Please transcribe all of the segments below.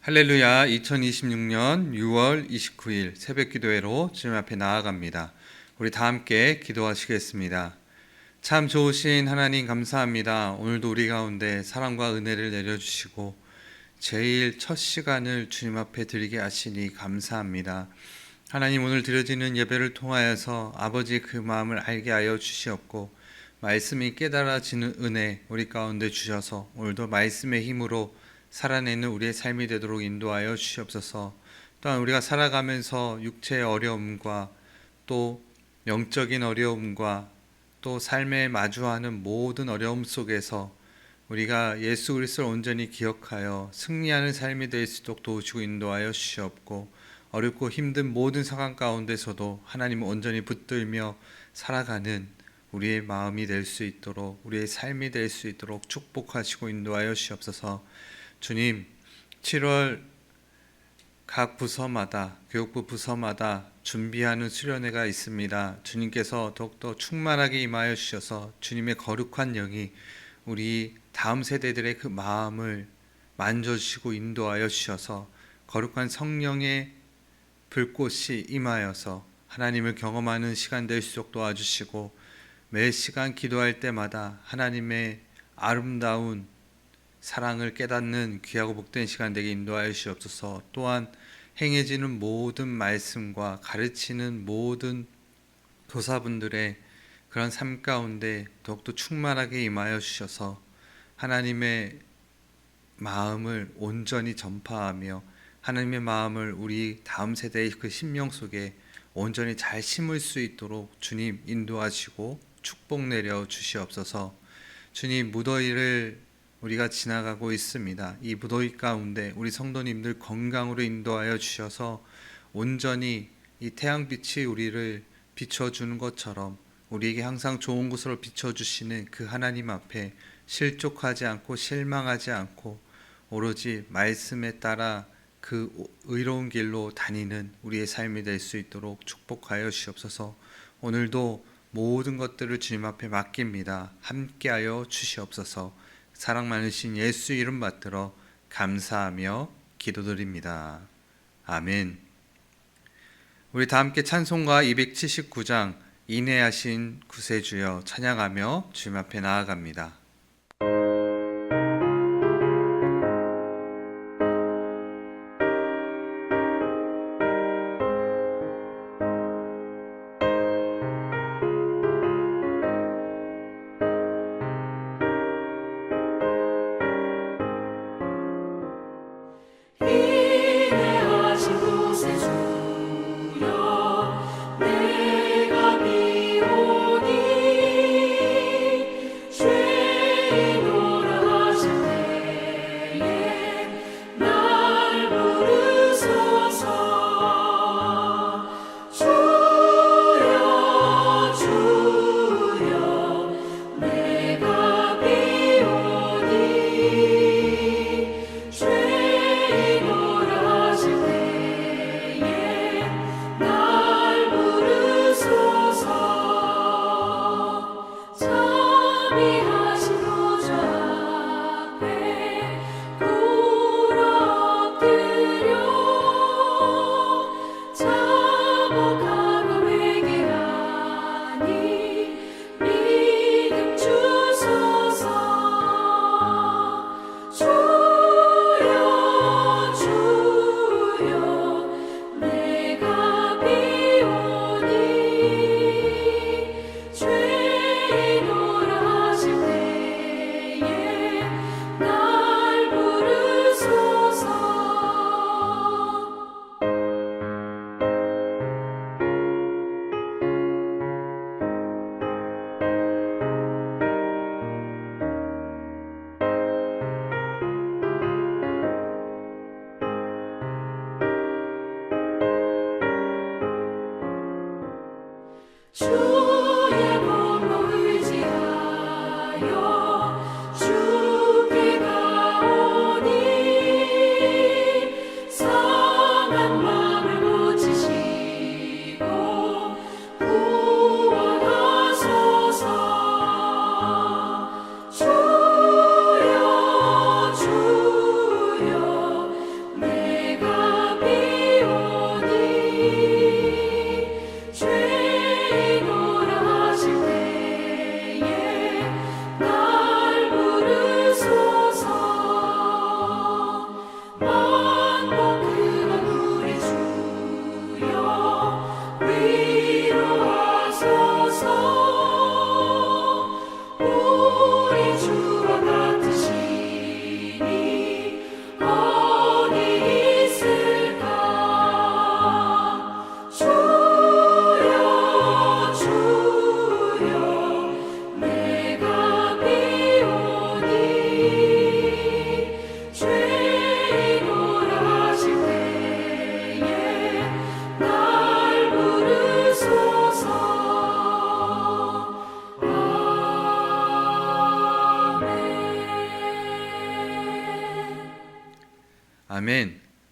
할렐루야. 2026년 6월 29일 새벽 기도회로 주님 앞에 나아갑니다. 우리 다 함께 기도하시겠습니다. 참 좋으신 하나님 감사합니다. 오늘도 우리 가운데 사랑과 은혜를 내려주시고 제일 첫 시간을 주님 앞에 드리게 하시니 감사합니다. 하나님, 오늘 드려지는 예배를 통하여서 아버지 그 마음을 알게 하여 주시옵고 말씀이 깨달아지는 은혜 우리 가운데 주셔서 오늘도 말씀의 힘으로 살아내는 우리의 삶이 되도록 인도하여 주시옵소서. 또한 우리가 살아가면서 육체의 어려움과 또 영적인 어려움과 또 삶에 마주하는 모든 어려움 속에서 우리가 예수 그리스도를 온전히 기억하여 승리하는 삶이 될 수 있도록 도우시고 인도하여 주시옵고, 어렵고 힘든 모든 상황 가운데서도 하나님을 온전히 붙들며 살아가는 우리의 마음이 될 수 있도록, 우리의 삶이 될 수 있도록 축복하시고 인도하여 주시옵소서. 주님, 7월 각 부서마다, 교육부 부서마다 준비하는 수련회가 있습니다. 주님께서 더욱더 충만하게 임하여 주셔서 주님의 거룩한 영이 우리 다음 세대들의 그 마음을 만져주시고 인도하여 주셔서 거룩한 성령의 불꽃이 임하여서 하나님을 경험하는 시간 될 수 있도록 도와주시고, 매 시간 기도할 때마다 하나님의 아름다운 사랑을 깨닫는 귀하고 복된 시간 되게 인도하여 주시옵소서. 또한 행해지는 모든 말씀과 가르치는 모든 교사분들의 그런 삶 가운데 더욱더 충만하게 임하여 주셔서 하나님의 마음을 온전히 전파하며 하나님의 마음을 우리 다음 세대의 그 심령 속에 온전히 잘 심을 수 있도록 주님 인도하시고 축복 내려 주시옵소서. 주님, 무더위를 우리가 지나가고 있습니다. 이 무더위 가운데 우리 성도님들 건강으로 인도하여 주셔서 온전히 이 태양빛이 우리를 비춰주는 것처럼 우리에게 항상 좋은 곳으로 비춰주시는 그 하나님 앞에 실족하지 않고 실망하지 않고 오로지 말씀에 따라 그 의로운 길로 다니는 우리의 삶이 될 수 있도록 축복하여 주시옵소서. 오늘도 모든 것들을 주님 앞에 맡깁니다. 함께하여 주시옵소서. 사랑 많으신 예수 이름 받들어 감사하며 기도드립니다. 아멘. 우리 다 함께 찬송가 279장 인내하신 구세주여 찬양하며 주님 앞에 나아갑니다. 인내하신 구세주여 내가 비오니 죄인오라 하실 때에 날 부르소서. 주여 주여 내가 비오니 죄인오라 하실 때에 날 부르소서. 자비하신 보좌 앞에 꿇어 엎드려 자복하고 회개하니 믿음 주소서. 주여 주여 내가 비오니 죄인오라 하실 때에 날 부르소서.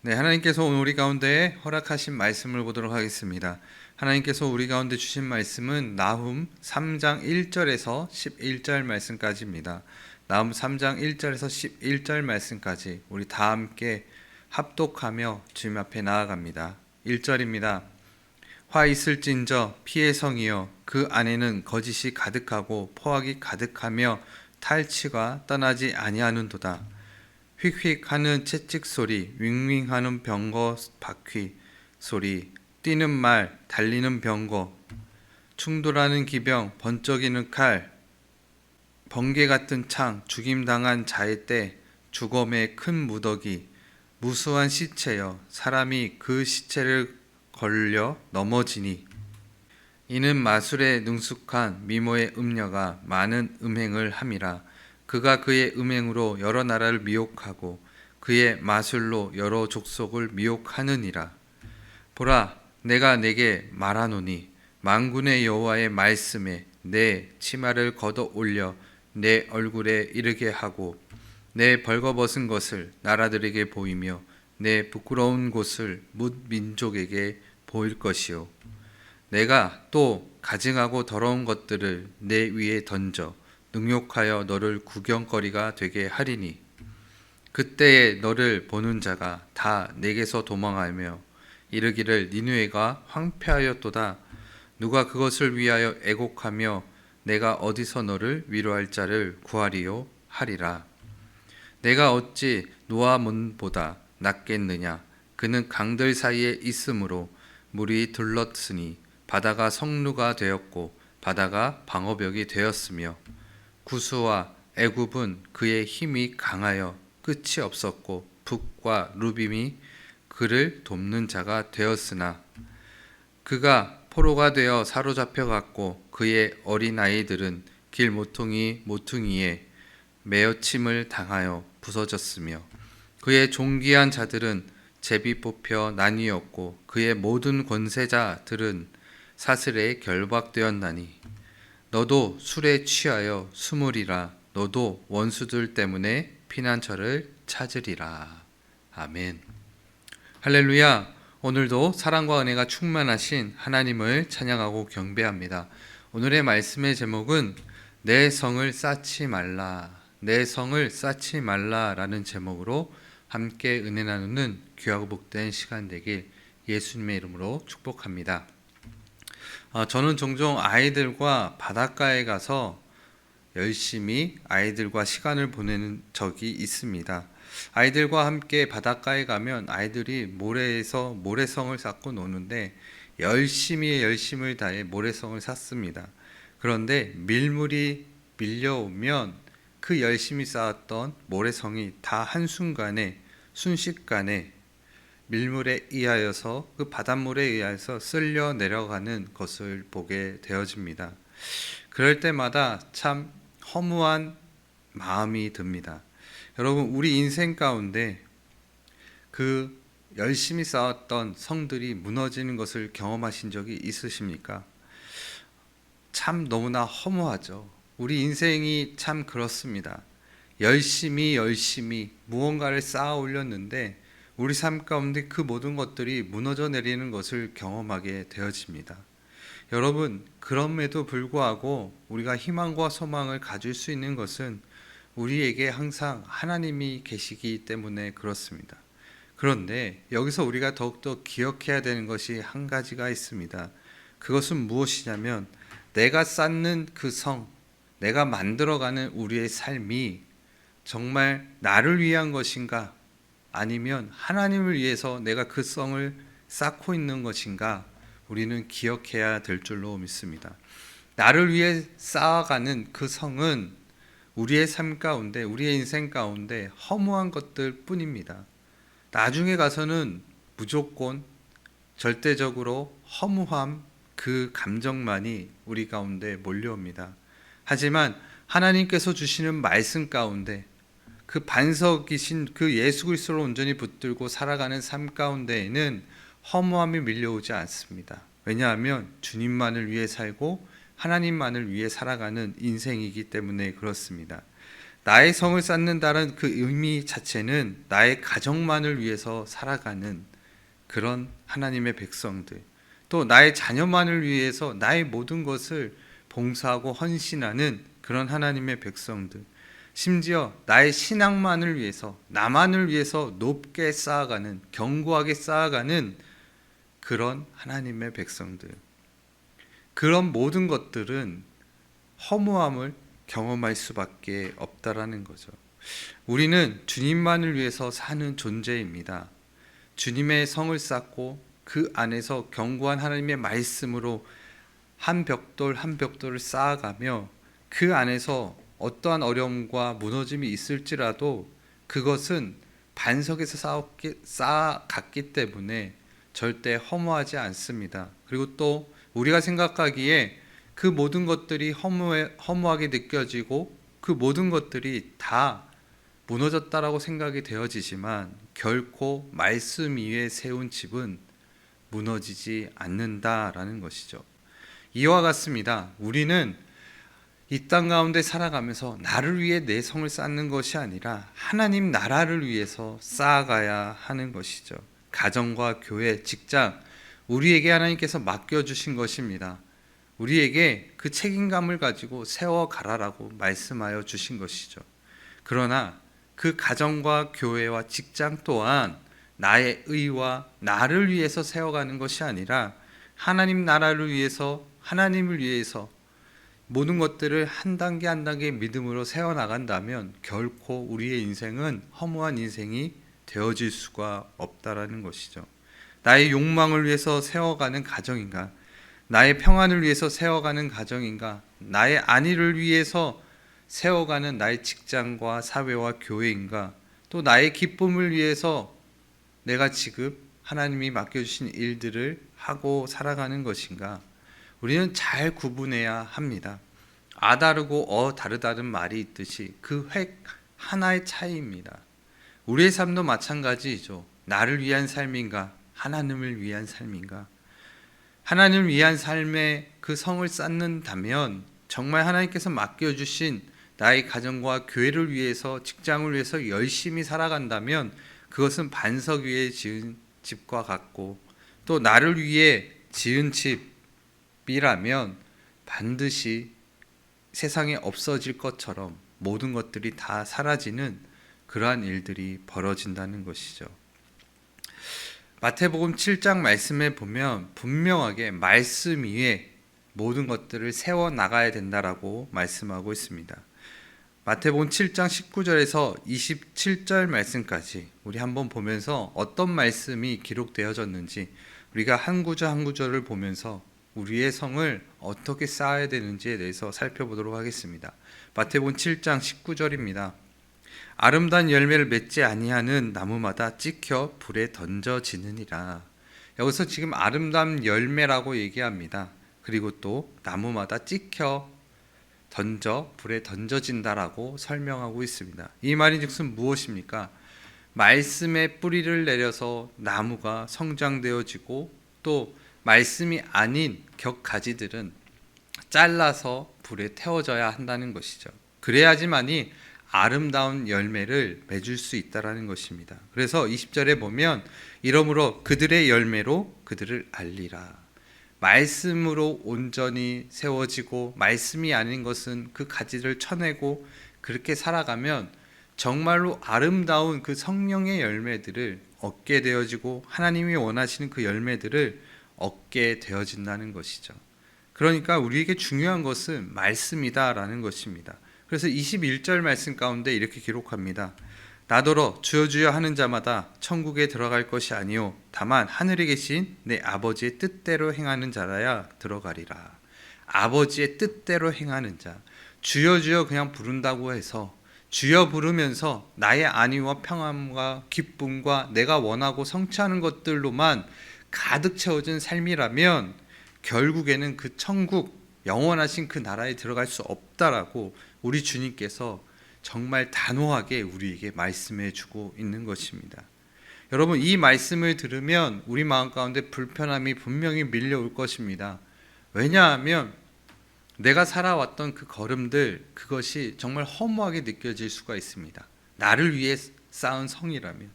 네, 하나님께서 오늘 우리 가운데 허락하신 말씀을 보도록 하겠습니다. 하나님께서 우리 가운데 주신 말씀은 나훔 3장 1절에서 11절 말씀까지입니다. 나훔 3장 1절에서 11절 말씀까지 우리 다 함께 합독하며 주님 앞에 나아갑니다. 1절입니다. 화 있을진저 피의 성이여 그 안에는 거짓이 가득하고 포악이 가득하며 탈취가 떠나지 아니하는도다. 휙휙 하는 채찍 소리, 윙윙 하는 병거 바퀴 소리, 뛰는 말, 달리는 병거, 충돌하는 기병, 번쩍이는 칼, 번개 같은 창, 죽임당한 자의 때, 주검의 큰 무더기, 무수한 시체여 사람이 그 시체를 걸려 넘어지니 이는 마술에 능숙한 미모의 음녀가 많은 음행을 함이라. 그가 그의 음행으로 여러 나라를 미혹하고 그의 마술로 여러 족속을 미혹하느니라. 보라, 내가 내게 말하노니 만군의 여호와의 말씀에 내 치마를 걷어 올려 내 얼굴에 이르게 하고 내 벌거벗은 것을 나라들에게 보이며 내 부끄러운 곳을 뭇 민족에게 보일 것이요. 내가 또 가증하고 더러운 것들을 내 위에 던져 능욕하여 너를 구경거리가 되게 하리니 그때에 너를 보는 자가 다 내게서 도망하며 이르기를 니느웨가 황폐하였도다. 누가 그것을 위하여 애곡하며 내가 어디서 너를 위로할 자를 구하리요 하리라. 내가 어찌 노아몬보다 낫겠느냐. 그는 강들 사이에 있으므로 물이 들렀으니 바다가 성루가 되었고 바다가 방어벽이 되었으며 구스와 애굽은 그의 힘이 강하여 끝이 없었고 북과 루빔이 그를 돕는 자가 되었으나 그가 포로가 되어 사로잡혀 갔고 그의 어린 아이들은 길 모퉁이에 매어침을 당하여 부서졌으며 그의 존귀한 자들은 제비 뽑혀 나뉘었고 그의 모든 권세자들은 사슬에 결박되었나니 너도 술에 취하여 숨으리라. 너도 원수들 때문에 피난처를 찾으리라. 아멘. 할렐루야. 오늘도 사랑과 은혜가 충만하신 하나님을 찬양하고 경배합니다. 오늘의 말씀의 제목은 내 성을 쌓지 말라. 내 성을 쌓지 말라라는 제목으로 함께 은혜 나누는 귀하고 복된 시간 되길 예수님의 이름으로 축복합니다. 저는 종종 아이들과 바닷가에 가서 열심히 아이들과 시간을 보내는 적이 있습니다. 아이들과 함께 바닷가에 가면 아이들이 모래에서 모래성을 쌓고 노는데 열심을 다해 모래성을 쌓습니다. 그런데 밀물이 밀려오면 그 열심히 쌓았던 모래성이 다 한순간에 순식간에 밀물에 의하여서 그 바닷물에 의하여서 쓸려 내려가는 것을 보게 되어집니다. 그럴 때마다 참 허무한 마음이 듭니다. 여러분, 우리 인생 가운데 그 열심히 쌓았던 성들이 무너지는 것을 경험하신 적이 있으십니까? 참 너무나 허무하죠. 우리 인생이 참 그렇습니다. 열심히 무언가를 쌓아 올렸는데 우리 삶 가운데 그 모든 것들이 무너져 내리는 것을 경험하게 되어집니다. 여러분, 그럼에도 불구하고 우리가 희망과 소망을 가질 수 있는 것은 우리에게 항상 하나님이 계시기 때문에 그렇습니다. 그런데 여기서 우리가 더욱더 기억해야 되는 것이 한 가지가 있습니다. 그것은 무엇이냐면 내가 쌓는 그 성, 내가 만들어가는 우리의 삶이 정말 나를 위한 것인가? 아니면 하나님을 위해서 내가 그 성을 쌓고 있는 것인가? 우리는 기억해야 될 줄로 믿습니다. 나를 위해 쌓아가는 그 성은 우리의 삶 가운데, 우리의 인생 가운데 허무한 것들 뿐입니다. 나중에 가서는 무조건 절대적으로 허무함, 그 감정만이 우리 가운데 몰려옵니다. 하지만 하나님께서 주시는 말씀 가운데 그 반석이신 그 예수 그리스도를 온전히 붙들고 살아가는 삶 가운데에는 허무함이 밀려오지 않습니다. 왜냐하면 주님만을 위해 살고 하나님만을 위해 살아가는 인생이기 때문에 그렇습니다. 나의 성을 쌓는다는 그 의미 자체는 나의 가정만을 위해서 살아가는 그런 하나님의 백성들, 또 나의 자녀만을 위해서 나의 모든 것을 봉사하고 헌신하는 그런 하나님의 백성들, 심지어 나의 신앙만을 위해서, 나만을 위해서 높게 쌓아가는, 견고하게 쌓아가는 그런 하나님의 백성들, 그런 모든 것들은 허무함을 경험할 수밖에 없다라는 거죠. 우리는 주님만을 위해서 사는 존재입니다. 주님의 성을 쌓고 그 안에서 견고한 하나님의 말씀으로 한 벽돌 한 벽돌을 쌓아가며 그 안에서 어떠한 어려움과 무너짐이 있을지라도 그것은 반석에서 쌓아갔기 때문에 절대 허무하지 않습니다. 그리고 또 우리가 생각하기에 그 모든 것들이 허무하게 느껴지고 그 모든 것들이 다 무너졌다라고 생각이 되어지지만 결코 말씀 위에 세운 집은 무너지지 않는다라는 것이죠. 이와 같습니다. 우리는 이 땅 가운데 살아가면서 나를 위해 내 성을 쌓는 것이 아니라 하나님 나라를 위해서 쌓아가야 하는 것이죠. 가정과 교회, 직장, 우리에게 하나님께서 맡겨주신 것입니다. 우리에게 그 책임감을 가지고 세워가라라고 말씀하여 주신 것이죠. 그러나 그 가정과 교회와 직장 또한 나의 의와 나를 위해서 세워가는 것이 아니라 하나님 나라를 위해서, 하나님을 위해서 모든 것들을 한 단계 한 단계 믿음으로 세워나간다면 결코 우리의 인생은 허무한 인생이 되어질 수가 없다라는 것이죠. 나의 욕망을 위해서 세워가는 가정인가, 나의 평안을 위해서 세워가는 가정인가, 나의 안위를 위해서 세워가는 나의 직장과 사회와 교회인가, 또 나의 기쁨을 위해서 내가 지금 하나님이 맡겨주신 일들을 하고 살아가는 것인가, 우리는 잘 구분해야 합니다. 아 다르고 다르다는 말이 있듯이 그 획 하나의 차이입니다. 우리의 삶도 마찬가지이죠. 나를 위한 삶인가, 하나님을 위한 삶인가. 하나님을 위한 삶에 그 성을 쌓는다면 정말 하나님께서 맡겨주신 나의 가정과 교회를 위해서, 직장을 위해서 열심히 살아간다면 그것은 반석 위에 지은 집과 같고, 또 나를 위해 지은 집이라면 반드시 세상에 없어질 것처럼 모든 것들이 다 사라지는 그러한 일들이 벌어진다는 것이죠. 마태복음 7장 말씀에 보면 분명하게 말씀 위에 모든 것들을 세워나가야 된다라고 말씀하고 있습니다. 마태복음 7장 19절에서 27절 말씀까지 우리 한번 보면서 어떤 말씀이 기록되어졌는지, 우리가 한 구절 한 구절을 보면서 우리의 성을 어떻게 쌓아야 되는지에 대해서 살펴보도록 하겠습니다. 마태복음 7장 19절입니다. 아름다운 열매를 맺지 아니하는 나무마다 찍혀 불에 던져지느니라. 여기서 지금 아름다운 열매라고 얘기합니다. 그리고 또 나무마다 찍혀 불에 던져진다라고 설명하고 있습니다. 이 말이 즉슨 무엇입니까? 말씀의 뿌리를 내려서 나무가 성장되어지고, 또 말씀이 아닌 격가지들은 잘라서 불에 태워져야 한다는 것이죠. 그래야지만이 아름다운 열매를 맺을 수 있다라는 것입니다. 그래서 20절에 보면 이러므로 그들의 열매로 그들을 알리라. 말씀으로 온전히 세워지고 말씀이 아닌 것은 그 가지를 쳐내고 그렇게 살아가면 정말로 아름다운 그 성령의 열매들을 얻게 되어지고 하나님이 원하시는 그 열매들을 얻게 되어진다는 것이죠. 그러니까 우리에게 중요한 것은 말씀이다라는 것입니다. 그래서 21절 말씀 가운데 이렇게 기록합니다. 나더러 주여 주여 하는 자마다 천국에 들어갈 것이 아니요 다만 하늘에 계신 내 아버지의 뜻대로 행하는 자라야 들어가리라. 아버지의 뜻대로 행하는 자, 주여 주여 그냥 부른다고 해서 주여 부르면서 나의 안위와 평안과 기쁨과 내가 원하고 성취하는 것들로만 가득 채워진 삶이라면 결국에는 그 천국, 영원하신 그 나라에 들어갈 수 없다라고 우리 주님께서 정말 단호하게 우리에게 말씀해 주고 있는 것입니다. 여러분, 이 말씀을 들으면 우리 마음 가운데 불편함이 분명히 밀려올 것입니다. 왜냐하면 내가 살아왔던 그 걸음들, 그것이 정말 허무하게 느껴질 수가 있습니다. 나를 위해 쌓은 성이라면.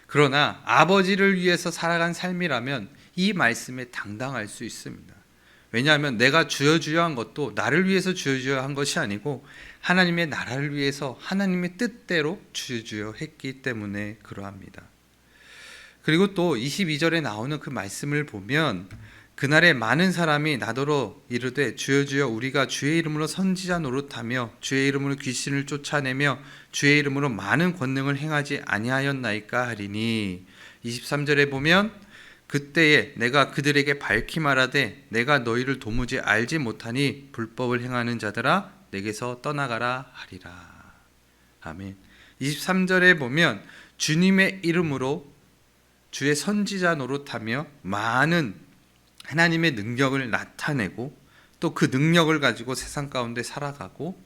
그러나 아버지를 위해서 살아간 삶이라면 이 말씀에 당당할 수 있습니다. 왜냐하면 내가 주여주여한 것도 나를 위해서 주여주여한 것이 아니고 하나님의 나라를 위해서 하나님의 뜻대로 주여주여했기 때문에 그러합니다. 그리고 또 22절에 나오는 그 말씀을 보면 그날에 많은 사람이 나더러 이르되 주여 주여 우리가 주의 이름으로 선지자 노릇하며 주의 이름으로 귀신을 쫓아내며 주의 이름으로 많은 권능을 행하지 아니하였나이까 하리니 23절에 보면 그때에 내가 그들에게 밝히 말하되 내가 너희를 도무지 알지 못하니 불법을 행하는 자들아 내게서 떠나가라 하리라. 아멘. 23절에 보면 주님의 이름으로 주의 선지자 노릇하며 많은 하나님의 능력을 나타내고 또 그 능력을 가지고 세상 가운데 살아가고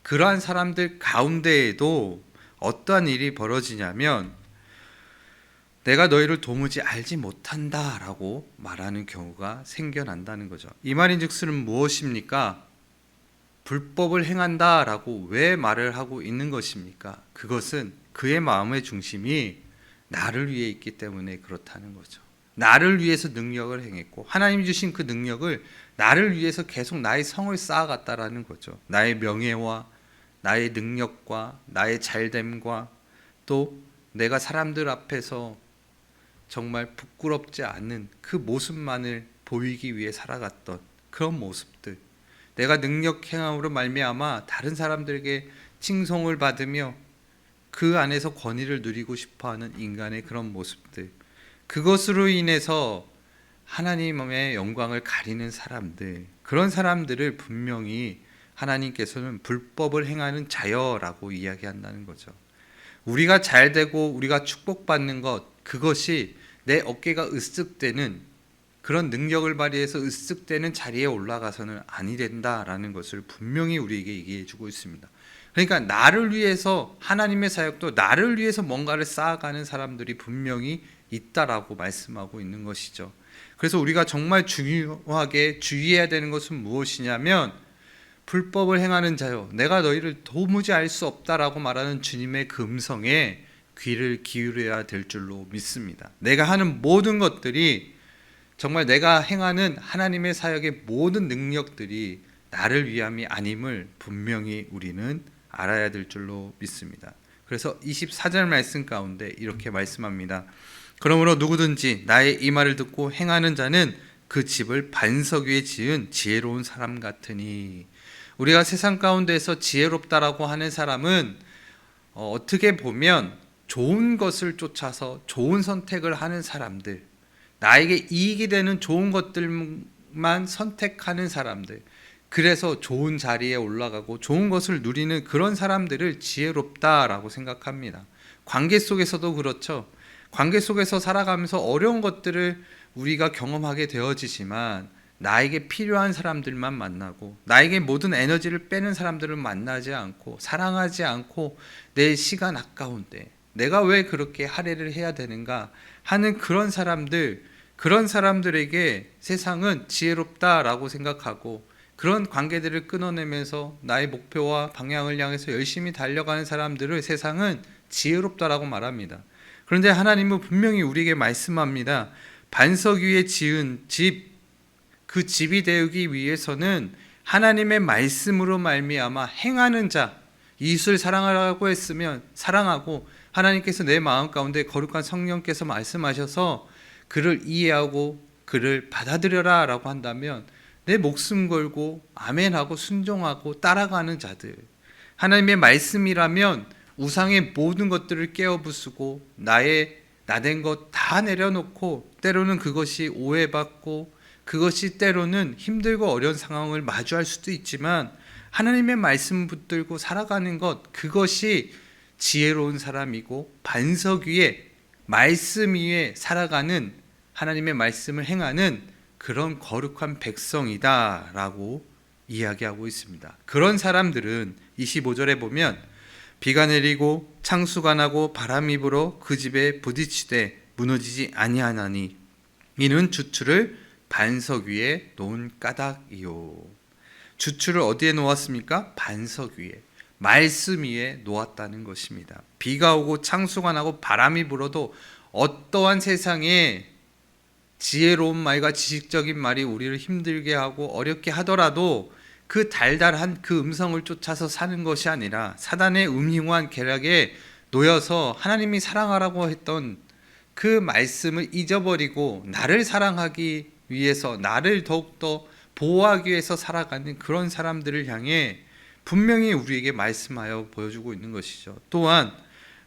그러한 사람들 가운데에도 어떠한 일이 벌어지냐면 내가 너희를 도무지 알지 못한다라고 말하는 경우가 생겨난다는 거죠. 이 말인즉슨 무엇입니까? 불법을 행한다라고 왜 말을 하고 있는 것입니까? 그것은 그의 마음의 중심이 나를 위해 있기 때문에 그렇다는 거죠. 나를 위해서 능력을 행했고 하나님이 주신 그 능력을 나를 위해서 계속 나의 성을 쌓아갔다라는 거죠. 나의 명예와 나의 능력과 나의 잘됨과 또 내가 사람들 앞에서 정말 부끄럽지 않은 그 모습만을 보이기 위해 살아갔던 그런 모습들, 내가 능력 행함으로 말미암아 다른 사람들에게 칭송을 받으며 그 안에서 권위를 누리고 싶어하는 인간의 그런 모습들, 그것으로 인해서 하나님의 영광을 가리는 사람들, 그런 사람들을 분명히 하나님께서는 불법을 행하는 자여라고 이야기한다는 거죠. 우리가 잘되고 우리가 축복받는 것, 그것이 내 어깨가 으쓱대는 그런 능력을 발휘해서 으쓱대는 자리에 올라가서는 아니 된다라는 것을 분명히 우리에게 얘기해 주고 있습니다. 그러니까 나를 위해서 하나님의 사역도 나를 위해서 뭔가를 쌓아가는 사람들이 분명히 있다라고 말씀하고 있는 것이죠. 그래서 우리가 정말 중요하게 주의해야 되는 것은 무엇이냐면 불법을 행하는 자요 내가 너희를 도무지 알 수 없다라고 말하는 주님의 그 음성에 귀를 기울여야 될 줄로 믿습니다. 내가 하는 모든 것들이 정말 내가 행하는 하나님의 사역의 모든 능력들이 나를 위함이 아님을 분명히 우리는 알아야 될 줄로 믿습니다. 그래서 24절 말씀 가운데 이렇게 말씀합니다. 그러므로 누구든지 나의 이 말을 듣고 행하는 자는 그 집을 반석 위에 지은 지혜로운 사람 같으니, 우리가 세상 가운데서 지혜롭다라고 하는 사람은 어떻게 보면 좋은 것을 쫓아서 좋은 선택을 하는 사람들, 나에게 이익이 되는 좋은 것들만 선택하는 사람들, 그래서 좋은 자리에 올라가고 좋은 것을 누리는 그런 사람들을 지혜롭다라고 생각합니다. 관계 속에서도 그렇죠. 관계 속에서 살아가면서 어려운 것들을 우리가 경험하게 되어지지만 나에게 필요한 사람들만 만나고 나에게 모든 에너지를 빼는 사람들을 만나지 않고 사랑하지 않고 내 시간 아까운데 내가 왜 그렇게 할애를 해야 되는가 하는 그런 사람들, 그런 사람들에게 세상은 지혜롭다라고 생각하고 그런 관계들을 끊어내면서 나의 목표와 방향을 향해서 열심히 달려가는 사람들을 세상은 지혜롭다라고 말합니다. 그런데 하나님은 분명히 우리에게 말씀합니다. 반석 위에 지은 집, 그 집이 되기 위해서는 하나님의 말씀으로 말미암아 행하는 자, 이웃을 사랑하라고 했으면 사랑하고 하나님께서 내 마음 가운데 거룩한 성령께서 말씀하셔서 그를 이해하고 그를 받아들여라 라고 한다면 내 목숨 걸고 아멘하고 순종하고 따라가는 자들, 하나님의 말씀이라면 우상의 모든 것들을 깨어부수고 나된 것 다 내려놓고 때로는 그것이 오해받고 그것이 때로는 힘들고 어려운 상황을 마주할 수도 있지만 하나님의 말씀 붙들고 살아가는 것, 그것이 지혜로운 사람이고 반석 위에 말씀 위에 살아가는 하나님의 말씀을 행하는 그런 거룩한 백성이다라고 이야기하고 있습니다. 그런 사람들은 25절에 보면 비가 내리고 창수가 나고 바람이 불어 그 집에 부딪히되 무너지지 아니하나니 이는 주추를 반석 위에 놓은 까닭이요. 주추를 어디에 놓았습니까? 반석 위에, 말씀 위에 놓았다는 것입니다. 비가 오고 창수가 나고 바람이 불어도 어떠한 세상에 지혜로운 말과 지식적인 말이 우리를 힘들게 하고 어렵게 하더라도 그 달달한 그 음성을 쫓아서 사는 것이 아니라 사단의 음흉한 계략에 놓여서 하나님이 사랑하라고 했던 그 말씀을 잊어버리고 나를 사랑하기 위해서, 나를 더욱더 보호하기 위해서 살아가는 그런 사람들을 향해 분명히 우리에게 말씀하여 보여주고 있는 것이죠. 또한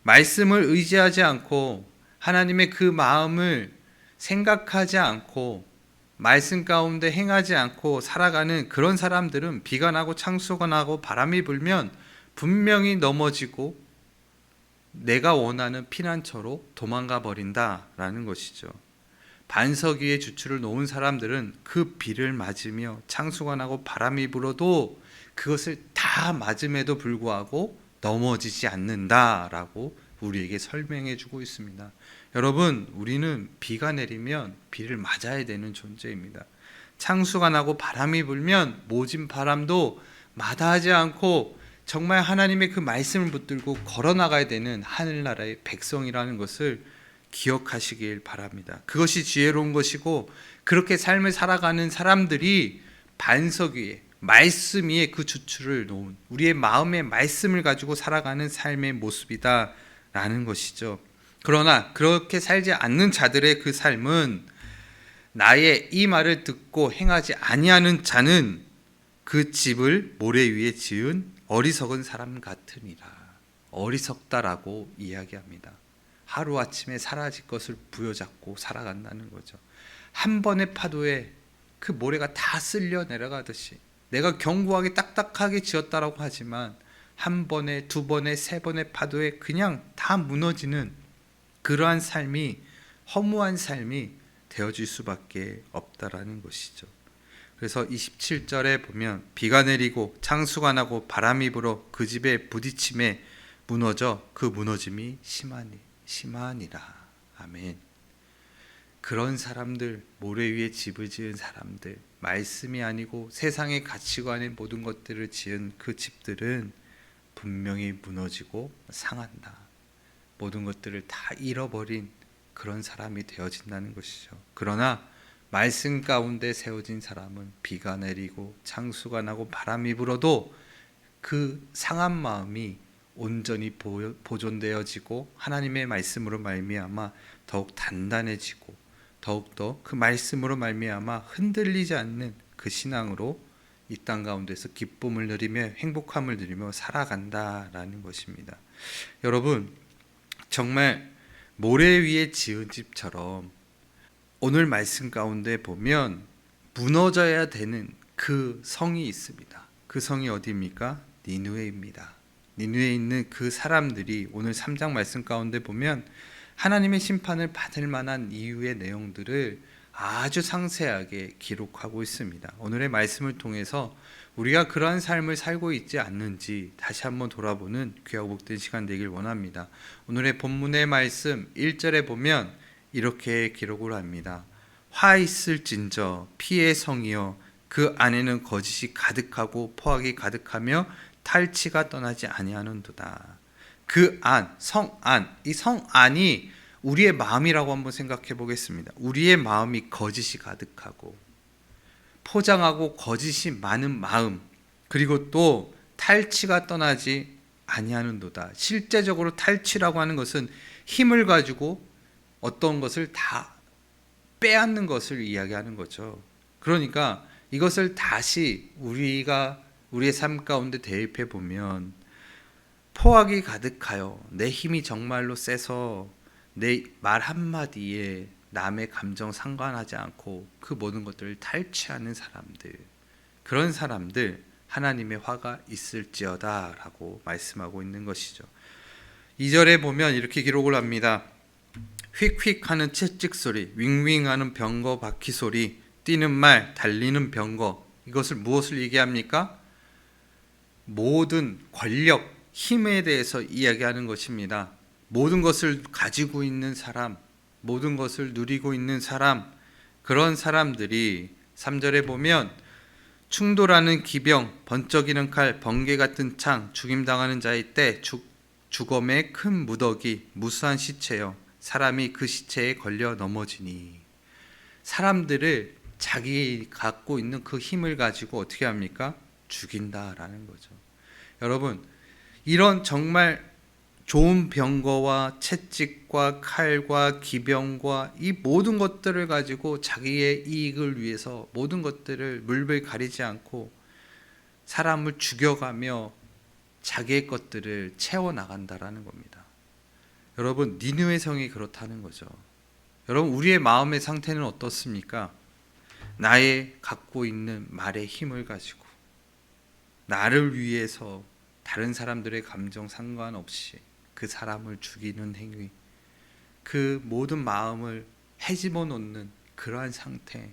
말씀을 의지하지 않고 하나님의 그 마음을 생각하지 않고 말씀 가운데 행하지 않고 살아가는 그런 사람들은 비가 나고 창수가 나고 바람이 불면 분명히 넘어지고 내가 원하는 피난처로 도망가 버린다라는 것이죠. 반석 위에 주추를 놓은 사람들은 그 비를 맞으며 창수가 나고 바람이 불어도 그것을 다 맞음에도 불구하고 넘어지지 않는다라고 우리에게 설명해 주고 있습니다. 여러분, 우리는 비가 내리면 비를 맞아야 되는 존재입니다. 창수가 나고 바람이 불면 모진 바람도 마다하지 않고 정말 하나님의 그 말씀을 붙들고 걸어나가야 되는 하늘나라의 백성이라는 것을 기억하시길 바랍니다. 그것이 지혜로운 것이고, 그렇게 삶을 살아가는 사람들이 반석 위에, 말씀 위에 그 주추를 놓은 우리의 마음의 말씀을 가지고 살아가는 삶의 모습이다라는 것이죠. 그러나 그렇게 살지 않는 자들의 그 삶은 나의 이 말을 듣고 행하지 아니하는 자는 그 집을 모래 위에 지은 어리석은 사람 같으니라. 어리석다라고 이야기합니다. 하루아침에 사라질 것을 부여잡고 살아간다는 거죠. 한 번의 파도에 그 모래가 다 쓸려 내려가듯이 내가 견고하게 딱딱하게 지었다라고 하지만 한 번에, 두 번에, 세 번의 파도에 그냥 다 무너지는 그러한 삶이, 허무한 삶이 되어질 수밖에 없다라는 것이죠. 그래서 27절에 보면 비가 내리고 창수가 나고 바람이 불어 그 집에 부딪힘에 무너져 그 무너짐이 심하니라. 아멘. 그런 사람들, 모래 위에 집을 지은 사람들, 말씀이 아니고 세상의 가치관의 모든 것들을 지은 그 집들은 분명히 무너지고 상한다. 모든 것들을 다 잃어버린 그런 사람이 되어진다는 것이죠. 그러나 말씀 가운데 세워진 사람은 비가 내리고 창수가 나고 바람이 불어도 그 상한 마음이 온전히 보존되어지고 하나님의 말씀으로 말미암아 더욱 단단해지고 더욱더 그 말씀으로 말미암아 흔들리지 않는 그 신앙으로 이 땅 가운데서 기쁨을 누리며 행복함을 누리며 살아간다라는 것입니다. 여러분, 정말 모래 위에 지은 집처럼 오늘 말씀 가운데 보면 무너져야 되는 그 성이 있습니다. 그 성이 어디입니까? 니느웨입니다. 니느웨에 있는 그 사람들이 오늘 3장 말씀 가운데 보면 하나님의 심판을 받을 만한 이유의 내용들을 아주 상세하게 기록하고 있습니다. 오늘의 말씀을 통해서 우리가 그러한 삶을 살고 있지 않는지 다시 한번 돌아보는 귀하고 복된 시간 되길 원합니다. 오늘의 본문의 말씀 1절에 보면 이렇게 기록을 합니다. 화 있을진저 피의 성이여 그 안에는 거짓이 가득하고 포악이 가득하며 탈취가 떠나지 아니하는도다. 그 안, 성안, 이 성안이 우리의 마음이라고 한번 생각해 보겠습니다. 우리의 마음이 거짓이 가득하고 포장하고 거짓이 많은 마음, 그리고 또 탈취가 떠나지 아니하는도다. 실제적으로 탈취라고 하는 것은 힘을 가지고 어떤 것을 다 빼앗는 것을 이야기하는 거죠. 그러니까 이것을 다시 우리가 우리의 삶 가운데 대입해 보면 포악이 가득하여 내 힘이 정말로 세서 내 말 한마디에 남의 감정 상관하지 않고 그 모든 것들을 탈취하는 사람들, 그런 사람들 하나님의 화가 있을지어다 라고 말씀하고 있는 것이죠. 2절에 보면 이렇게 기록을 합니다. 휙휙 하는 채찍 소리, 윙윙 하는 병거 바퀴 소리, 뛰는 말, 달리는 병거, 이것을 무엇을 얘기합니까? 모든 권력, 힘에 대해서 이야기하는 것입니다. 모든 것을 가지고 있는 사람, 모든 것을 누리고 있는 사람, 그런 사람들이 3절에 보면 충돌하는 기병, 번쩍이는 칼, 번개 같은 창, 죽임당하는 자의 때, 죽음의 큰 무더기, 무수한 시체여 사람이 그 시체에 걸려 넘어지니. 사람들을 자기 갖고 있는 그 힘을 가지고 어떻게 합니까? 죽인다라는 거죠. 여러분, 이런 정말 좋은 병거와 채찍과 칼과 기병과 이 모든 것들을 가지고 자기의 이익을 위해서 모든 것들을 물불 가리지 않고 사람을 죽여가며 자기의 것들을 채워나간다라는 겁니다. 여러분, 니느웨 성이 그렇다는 거죠. 여러분, 우리의 마음의 상태는 어떻습니까? 나의 갖고 있는 말의 힘을 가지고 나를 위해서 다른 사람들의 감정 상관없이 그 사람을 죽이는 행위, 그 모든 마음을 헤집어 놓는 그러한 상태,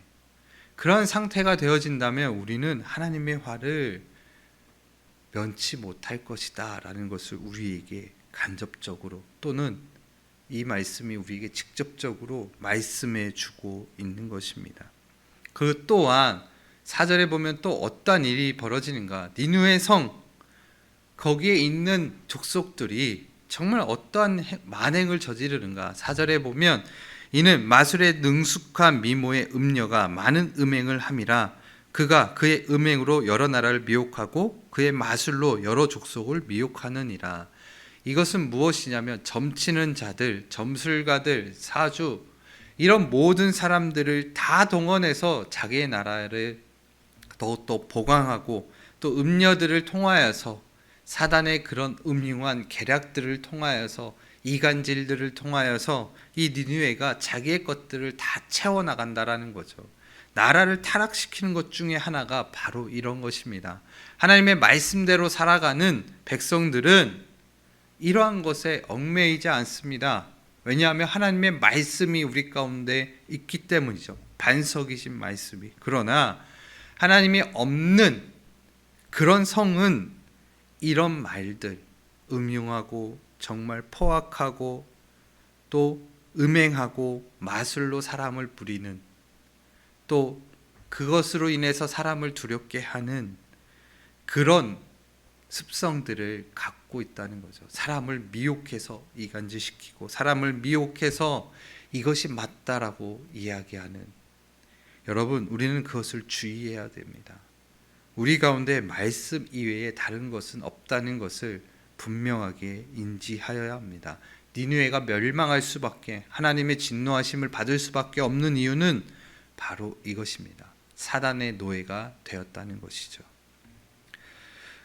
그러한 상태가 되어진다면 우리는 하나님의 화를 면치 못할 것이다 라는 것을 우리에게 간접적으로 또는 이 말씀이 우리에게 직접적으로 말씀해 주고 있는 것입니다. 그 또한 4절에 보면 또 어떠한 일이 벌어지는가. 니느웨 성, 거기에 있는 족속들이 정말 어떠한 만행을 저지르는가. 4절에 보면 이는 마술의 능숙한 미모의 음녀가 많은 음행을 함이라. 그가 그의 음행으로 여러 나라를 미혹하고 그의 마술로 여러 족속을 미혹하느니라. 이것은 무엇이냐면 점치는 자들, 점술가들, 사주 이런 모든 사람들을 다 동원해서 자기의 나라를 또 보강하고 또 음녀들을 통하여서 사단의 그런 음흉한 계략들을 통하여서 이간질들을 통하여서 이 니느웨가 자기의 것들을 다 채워나간다라는 거죠. 나라를 타락시키는 것 중에 하나가 바로 이런 것입니다. 하나님의 말씀대로 살아가는 백성들은 이러한 것에 얽매이지 않습니다. 왜냐하면 하나님의 말씀이 우리 가운데 있기 때문이죠. 반석이신 말씀이. 그러나 하나님이 없는 그런 성은 이런 말들, 음흉하고 정말 포악하고 또 음행하고 마술로 사람을 부리는 또 그것으로 인해서 사람을 두렵게 하는 그런 습성들을 갖고 있다는 거죠. 사람을 미혹해서 이간질시키고 사람을 미혹해서 이것이 맞다라고 이야기하는. 여러분, 우리는 그것을 주의해야 됩니다. 우리 가운데 말씀 이외에 다른 것은 없다는 것을 분명하게 인지하여야 합니다. 니느웨가 멸망할 수밖에, 하나님의 진노하심을 받을 수밖에 없는 이유는 바로 이것입니다. 사단의 노예가 되었다는 것이죠.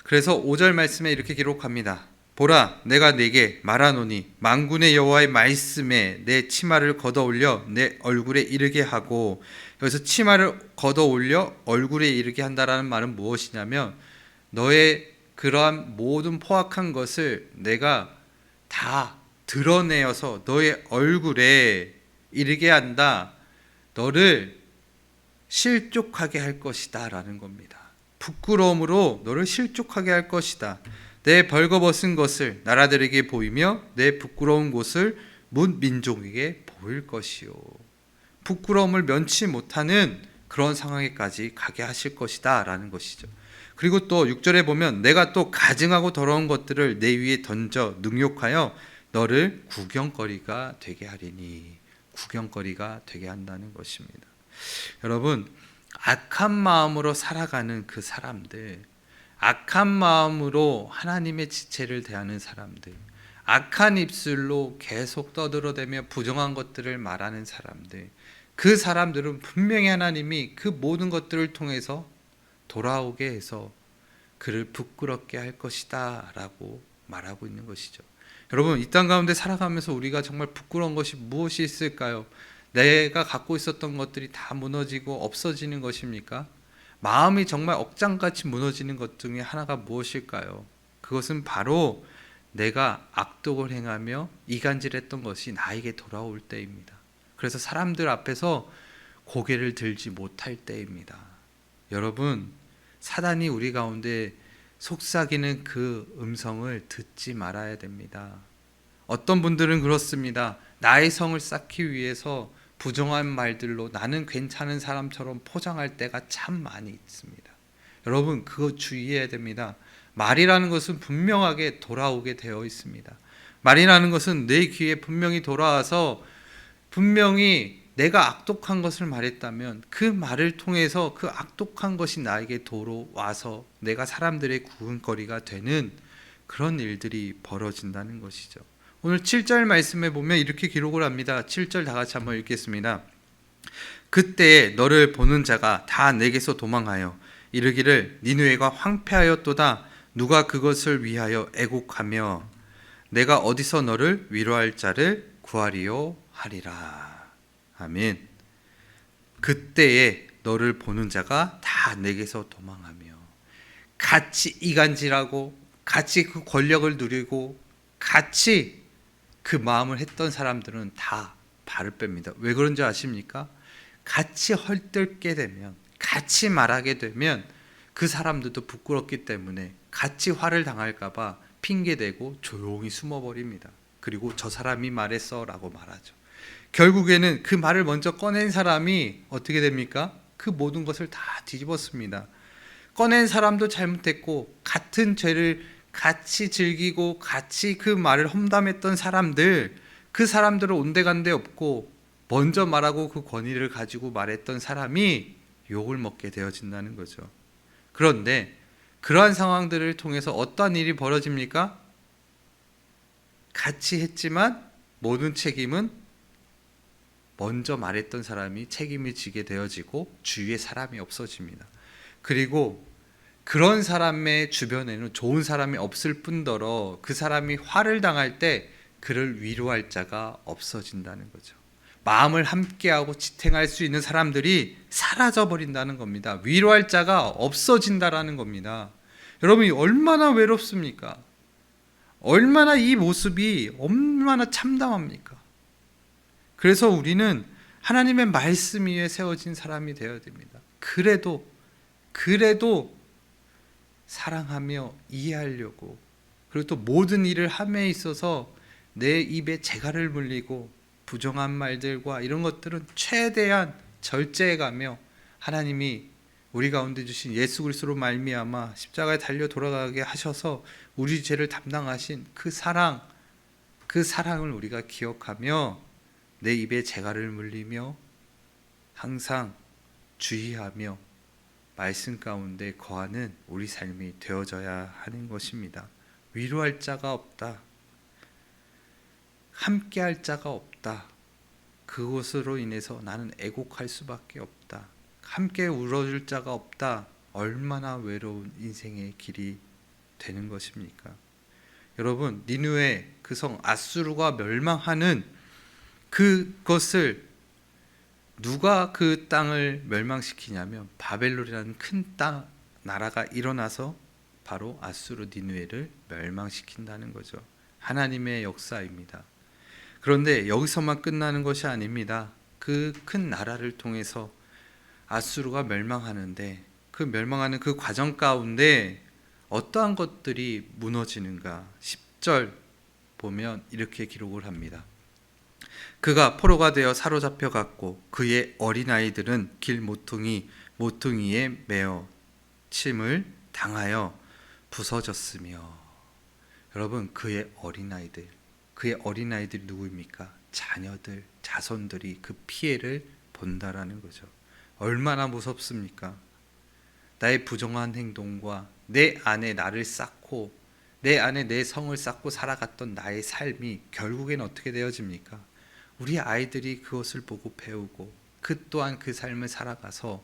그래서 5절 말씀에 이렇게 기록합니다. 보라, 내가 네게 말하노니 만군의 여호와의 말씀에 내 치마를 걷어올려 내 얼굴에 이르게 하고. 여기서 치마를 걷어올려 얼굴에 이르게 한다라는 말은 무엇이냐면 너의 그러한 모든 포악한 것을 내가 다 드러내어서 너의 얼굴에 이르게 한다. 너를 실족하게 할 것이다 라는 겁니다. 부끄러움으로 너를 실족하게 할 것이다. 내 벌거벗은 것을 나라들에게 보이며 내 부끄러운 곳을 문 민족에게 보일 것이요. 부끄러움을 면치 못하는 그런 상황에까지 가게 하실 것이다 라는 것이죠. 그리고 또 6절에 보면 내가 또 가증하고 더러운 것들을 내 위에 던져 능욕하여 너를 구경거리가 되게 하리니. 구경거리가 되게 한다는 것입니다. 여러분, 악한 마음으로 살아가는 그 사람들, 악한 마음으로 하나님의 지체를 대하는 사람들, 악한 입술로 계속 떠들어대며 부정한 것들을 말하는 사람들, 그 사람들은 분명히 하나님이 그 모든 것들을 통해서 돌아오게 해서 그를 부끄럽게 할 것이다 라고 말하고 있는 것이죠. 여러분, 이 땅 가운데 살아가면서 우리가 정말 부끄러운 것이 무엇이 있을까요? 내가 갖고 있었던 것들이 다 무너지고 없어지는 것입니까? 마음이 정말 억장같이 무너지는 것 중에 하나가 무엇일까요? 그것은 바로 내가 악독을 행하며 이간질했던 것이 나에게 돌아올 때입니다. 그래서 사람들 앞에서 고개를 들지 못할 때입니다. 여러분, 사단이 우리 가운데 속삭이는 그 음성을 듣지 말아야 됩니다. 어떤 분들은 그렇습니다. 나의 성을 쌓기 위해서 부정한 말들로 나는 괜찮은 사람처럼 포장할 때가 참 많이 있습니다. 여러분 그거 주의해야 됩니다. 말이라는 것은 분명하게 돌아오게 되어 있습니다. 말이라는 것은 내 귀에 분명히 돌아와서 분명히 내가 악독한 것을 말했다면 그 말을 통해서 그 악독한 것이 나에게 돌아와서 내가 사람들의 구근거리가 되는 그런 일들이 벌어진다는 것이죠. 오늘 7절 말씀에 보면 이렇게 기록을 합니다. 7절 다 같이 한번 읽겠습니다. 그때에 너를 보는 자가 다 내게서 도망하여 이르기를 니느웨가 황폐하였도다. 누가 그것을 위하여 애곡하며 내가 어디서 너를 위로할 자를 구하리요 하리라. 아멘. 그때에 너를 보는 자가 다 내게서 도망하며, 같이 이간질하고 같이 그 권력을 누리고 같이 그 마음을 했던 사람들은 다 발을 뺍니다. 왜 그런지 아십니까? 같이 헐뜯게 되면, 같이 말하게 되면 그 사람들도 부끄럽기 때문에 같이 화를 당할까 봐 핑계대고 조용히 숨어버립니다. 그리고 저 사람이 말했어 라고 말하죠. 결국에는 그 말을 먼저 꺼낸 사람이 어떻게 됩니까? 그 모든 것을 다 뒤집었습니다. 꺼낸 사람도 잘못했고, 같은 죄를 같이 즐기고 같이 그 말을 험담했던 사람들, 그 사람들은 온데간데 없고 먼저 말하고 그 권위를 가지고 말했던 사람이 욕을 먹게 되어진다는 거죠. 그런데 그러한 상황들을 통해서 어떠한 일이 벌어집니까? 같이 했지만 모든 책임은 먼저 말했던 사람이 책임을 지게 되어지고 주위에 사람이 없어집니다. 그리고 그런 사람의 주변에는 좋은 사람이 없을 뿐더러 그 사람이 화를 당할 때 그를 위로할 자가 없어진다는 거죠. 마음을 함께하고 지탱할 수 있는 사람들이 사라져 버린다는 겁니다. 위로할 자가 없어진다라는 겁니다. 여러분이 얼마나 외롭습니까? 얼마나 이 모습이 얼마나 참담합니까? 그래서 우리는 하나님의 말씀 위에 세워진 사람이 되어야 됩니다. 그래도 사랑하며 이해하려고, 그리고 또 모든 일을 함에 있어서 내 입에 재갈을 물리고 부정한 말들과 이런 것들은 최대한 절제해가며 하나님이 우리 가운데 주신 예수 그리스도로 말미암아 십자가에 달려 돌아가게 하셔서 우리 죄를 담당하신 그 사랑을 우리가 기억하며 내 입에 재갈을 물리며 항상 주의하며 말씀 가운데 거하는 우리 삶이 되어져야 하는 것입니다. 위로할 자가 없다. 함께할 자가 없다. 그것으로 인해서 나는 애곡할 수밖에 없다. 함께 울어줄 자가 없다. 얼마나 외로운 인생의 길이 되는 것입니까? 여러분, 니느웨 그 성 아수르가 멸망하는 그것을 누가 그 땅을 멸망시키냐면 바벨론이라는 큰 나라가 일어나서 바로 아수르 니느웨를 멸망시킨다는 거죠. 하나님의 역사입니다. 그런데 여기서만 끝나는 것이 아닙니다. 그 큰 나라를 통해서 아수르가 멸망하는데 그 멸망하는 그 과정 가운데 어떠한 것들이 무너지는가? 10절 보면 이렇게 기록을 합니다. 그가 포로가 되어 사로잡혀 갔고 그의 어린아이들은 길 모퉁이에 매어 침을 당하여 부서졌으며. 여러분, 그의 어린아이들이 누구입니까? 자녀들, 자손들이 그 피해를 본다라는 거죠. 얼마나 무섭습니까? 나의 부정한 행동과 내 안에 나를 쌓고 내 안에 내 성을 쌓고 살아갔던 나의 삶이 결국엔 어떻게 되어집니까? 우리 아이들이 그것을 보고 배우고 그 또한 그 삶을 살아가서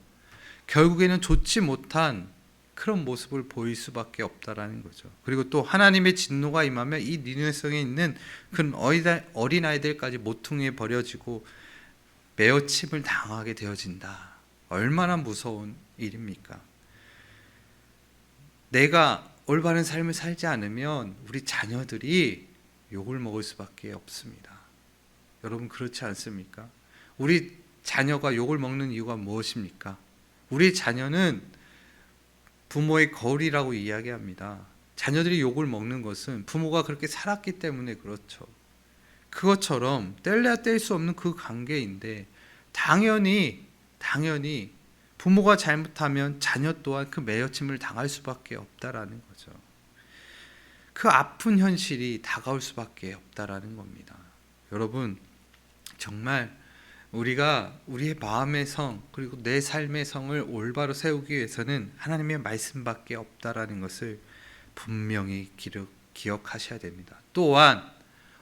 결국에는 좋지 못한 그런 모습을 보일 수밖에 없다라는 거죠. 그리고 또 하나님의 진노가 임하면 이 니느웨 성에 있는 그런 어린아이들까지 모퉁이에 버려지고 매어침을 당하게 되어진다. 얼마나 무서운 일입니까? 내가 올바른 삶을 살지 않으면 우리 자녀들이 욕을 먹을 수밖에 없습니다. 여러분, 그렇지 않습니까? 우리 자녀가 욕을 먹는 이유가 무엇입니까? 우리 자녀는 부모의 거울이라고 이야기합니다. 자녀들이 욕을 먹는 것은 부모가 그렇게 살았기 때문에 그렇죠. 그것처럼 뗄래야 뗄 수 없는 그 관계인데 당연히 부모가 잘못하면 자녀 또한 그 매여침을 당할 수밖에 없다라는 거죠. 그 아픈 현실이 다가올 수밖에 없다라는 겁니다. 여러분, 정말 우리가 우리의 마음의 성 그리고 내 삶의 성을 올바로 세우기 위해서는 하나님의 말씀밖에 없다라는 것을 분명히 기억하셔야 됩니다. 또한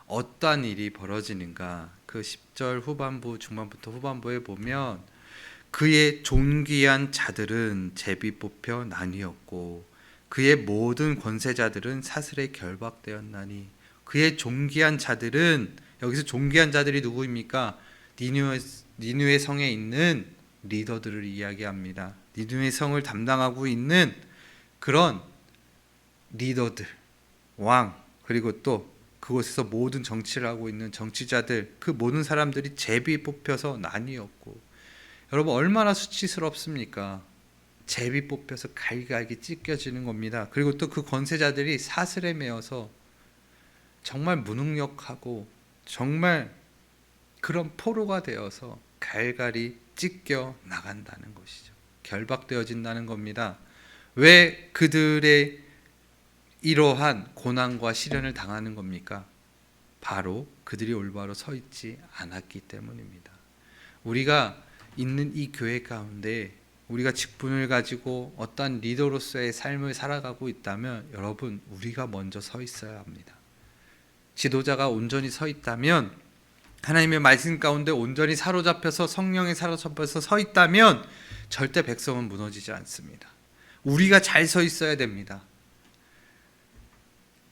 어떠한 일이 벌어지는가, 그 10절 후반부 중반부터 후반부에 보면 그의 존귀한 자들은 제비 뽑혀 나뉘었고 그의 모든 권세자들은 사슬에 결박되었나니. 그의 존귀한 자들은, 여기서 존귀한 자들이 누구입니까? 니느웨 성에 있는 리더들을 이야기합니다. 니느웨 성을 담당하고 있는 그런 리더들, 왕, 그리고 또 그곳에서 모든 정치를 하고 있는 정치자들, 그 모든 사람들이 제비 뽑혀서 나뉘었고. 여러분, 얼마나 수치스럽습니까? 제비 뽑혀서 갈갈기 찢겨지는 겁니다. 그리고 또 그 권세자들이 사슬에 매어서 정말 무능력하고 정말 그런 포로가 되어서 갈갈이 찢겨 나간다는 것이죠. 결박되어진다는 겁니다. 왜 그들의 이러한 고난과 시련을 당하는 겁니까? 바로 그들이 올바로 서 있지 않았기 때문입니다. 우리가 있는 이 교회 가운데 우리가 직분을 가지고 어떠한 리더로서의 삶을 살아가고 있다면 여러분, 우리가 먼저 서 있어야 합니다. 지도자가 온전히 서 있다면, 하나님의 말씀 가운데 온전히 사로잡혀서 성령에 사로잡혀서 서 있다면 절대 백성은 무너지지 않습니다. 우리가 잘 서 있어야 됩니다.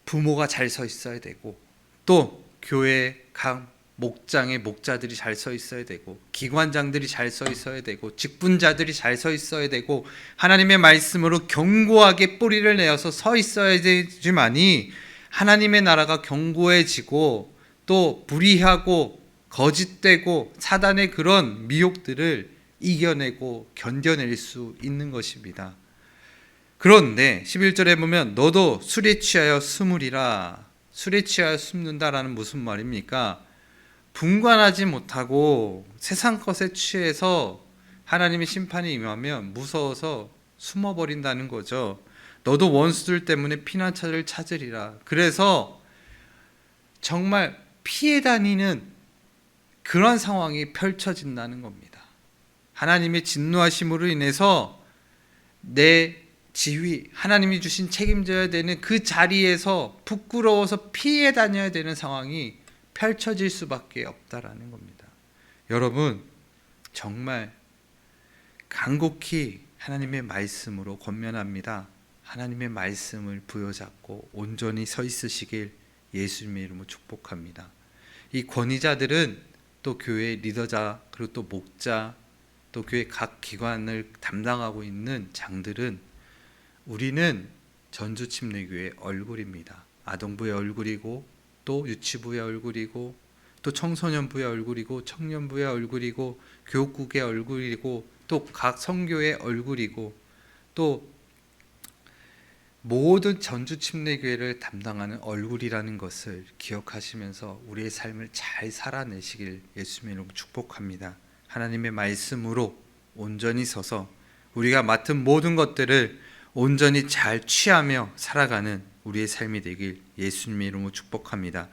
부모가 잘 서 있어야 되고, 또 교회 각 목장의 목자들이 잘 서 있어야 되고, 기관장들이 잘 서 있어야 되고, 직분자들이 잘 서 있어야 되고, 하나님의 말씀으로 견고하게 뿌리를 내어서 서 있어야 되지만이 하나님의 나라가 견고해지고 또 불의하고 거짓되고 사단의 그런 미혹들을 이겨내고 견뎌낼 수 있는 것입니다. 그런데 11절에 보면 너도 술에 취하여 숨으리라. 술에 취하여 숨는다라는 무슨 말입니까? 분간하지 못하고 세상 것에 취해서 하나님의 심판이 임하면 무서워서 숨어버린다는 거죠. 너도 원수들 때문에 피난처를 찾으리라. 그래서 정말 피해 다니는 그런 상황이 펼쳐진다는 겁니다. 하나님의 진노하심으로 인해서 내 지위, 하나님이 주신 책임져야 되는 그 자리에서 부끄러워서 피해 다녀야 되는 상황이 펼쳐질 수밖에 없다라는 겁니다. 여러분, 정말 간곡히 하나님의 말씀으로 권면합니다. 하나님의 말씀을 부여잡고 온전히 서 있으시길 예수님의 이름으로 축복합니다. 이 권위자들은 또 교회 리더자, 그리고 또 목자, 또 교회 각 기관을 담당하고 있는 장들은 우리는 전주침례교회의 얼굴입니다. 아동부의 얼굴이고 또 유치부의 얼굴이고 또 청소년부의 얼굴이고 청년부의 얼굴이고 교육국의 얼굴이고 또 각 선교의 얼굴이고 또 모든 전주침례교회를 담당하는 얼굴이라는 것을 기억하시면서 우리의 삶을 잘 살아내시길 예수님의 이름으로 축복합니다. 하나님의 말씀으로 온전히 서서 우리가 맡은 모든 것들을 온전히 잘 취하며 살아가는 우리의 삶이 되길 예수님의 이름으로 축복합니다.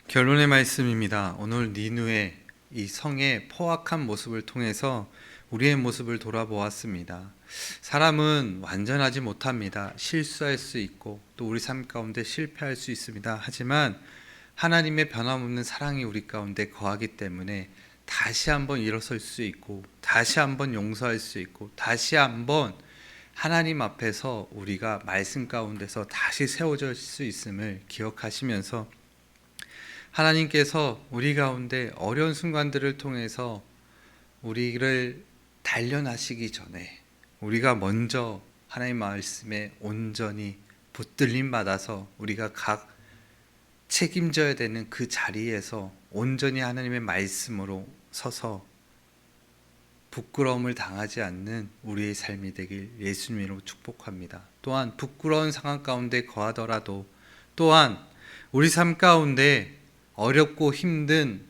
결론의 말씀입니다. 오늘 니느웨 이 성의 포악한 모습을 통해서 우리의 모습을 돌아보았습니다. 사람은 완전하지 못합니다. 실수할 수 있고 또 우리 삶 가운데 실패할 수 있습니다. 하지만 하나님의 변함없는 사랑이 우리 가운데 거하기 때문에 다시 한번 일어설 수 있고 다시 한번 용서할 수 있고 다시 한번 하나님 앞에서 우리가 말씀 가운데서 다시 세워질 수 있음을 기억하시면서 하나님께서 우리 가운데 어려운 순간들을 통해서 우리를 단련하시기 전에 우리가 먼저 하나님 말씀에 온전히 붙들림 받아서 우리가 각 책임져야 되는 그 자리에서 온전히 하나님의 말씀으로 서서 부끄러움을 당하지 않는 우리의 삶이 되길 예수님으로 축복합니다. 또한 부끄러운 상황 가운데 거하더라도 또한 우리 삶 가운데 어렵고 힘든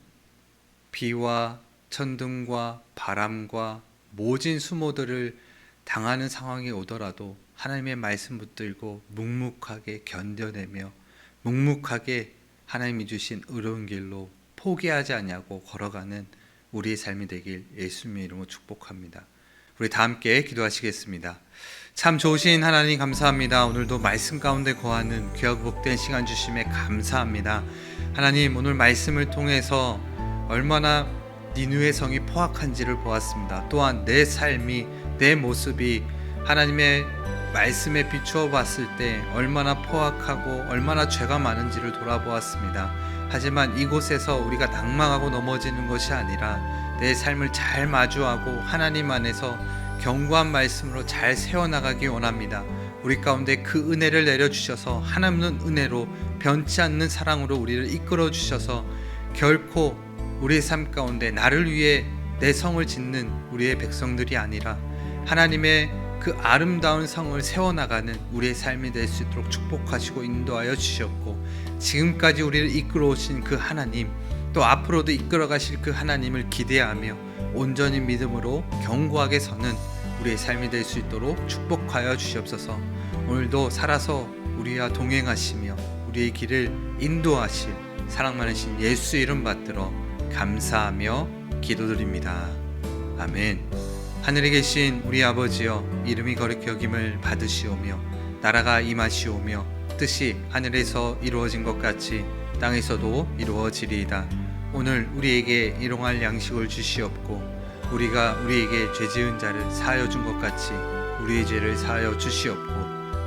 비와 천둥과 바람과 모진 수모들을 당하는 상황이 오더라도 하나님의 말씀 붙들고 묵묵하게 견뎌내며 묵묵하게 하나님이 주신 의로운 길로 포기하지 않냐고 걸어가는 우리의 삶이 되길 예수님의 이름으로 축복합니다. 우리 다 함께 기도하시겠습니다. 참 좋으신 하나님 감사합니다. 오늘도 말씀 가운데 거하는 귀하고 복된 시간 주심에 감사합니다. 하나님, 오늘 말씀을 통해서 얼마나 니느웨 성이 포악한지를 보았습니다. 또한 내 삶이, 내 모습이 하나님의 말씀에 비추어 봤을 때 얼마나 포악하고 얼마나 죄가 많은지를 돌아보았습니다. 하지만 이곳에서 우리가 낭망하고 넘어지는 것이 아니라 내 삶을 잘 마주하고 하나님 안에서 견고한 말씀으로 잘 세워나가기 원합니다. 우리 가운데 그 은혜를 내려주셔서 하나님은 은혜로 변치 않는 사랑으로 우리를 이끌어 주셔서 결코 우리의 삶 가운데 나를 위해 내 성을 짓는 우리의 백성들이 아니라 하나님의 그 아름다운 성을 세워나가는 우리의 삶이 될 수 있도록 축복하시고 인도하여 주셨고, 지금까지 우리를 이끌어 오신 그 하나님, 또 앞으로도 이끌어 가실 그 하나님을 기대하며 온전히 믿음으로 견고하게 서는 우리의 삶이 될 수 있도록 축복하여 주시옵소서. 오늘도 살아서 우리와 동행하시며 우리의 길을 인도하실 사랑 많으신 예수 이름 받들어 감사하며 기도드립니다. 아멘. 하늘에 계신 우리 아버지여, 이름이 거룩히 여김을 받으시오며 나라가 임하시오며 뜻이 하늘에서 이루어진 것 같이 땅에서도 이루어지리이다. 오늘 우리에게 일용할 양식을 주시옵고 우리가 우리에게 죄 지은 자를 사하여 준 것 같이 우리의 죄를 사하여 주시옵고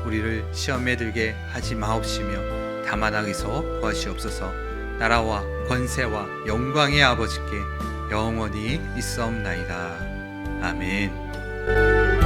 우리를 시험에 들게 하지 마옵시며 다만 악에서 구하시옵소서. 나라와 권세와 영광의 아버지께 영원히 있사옵나이다. 아멘.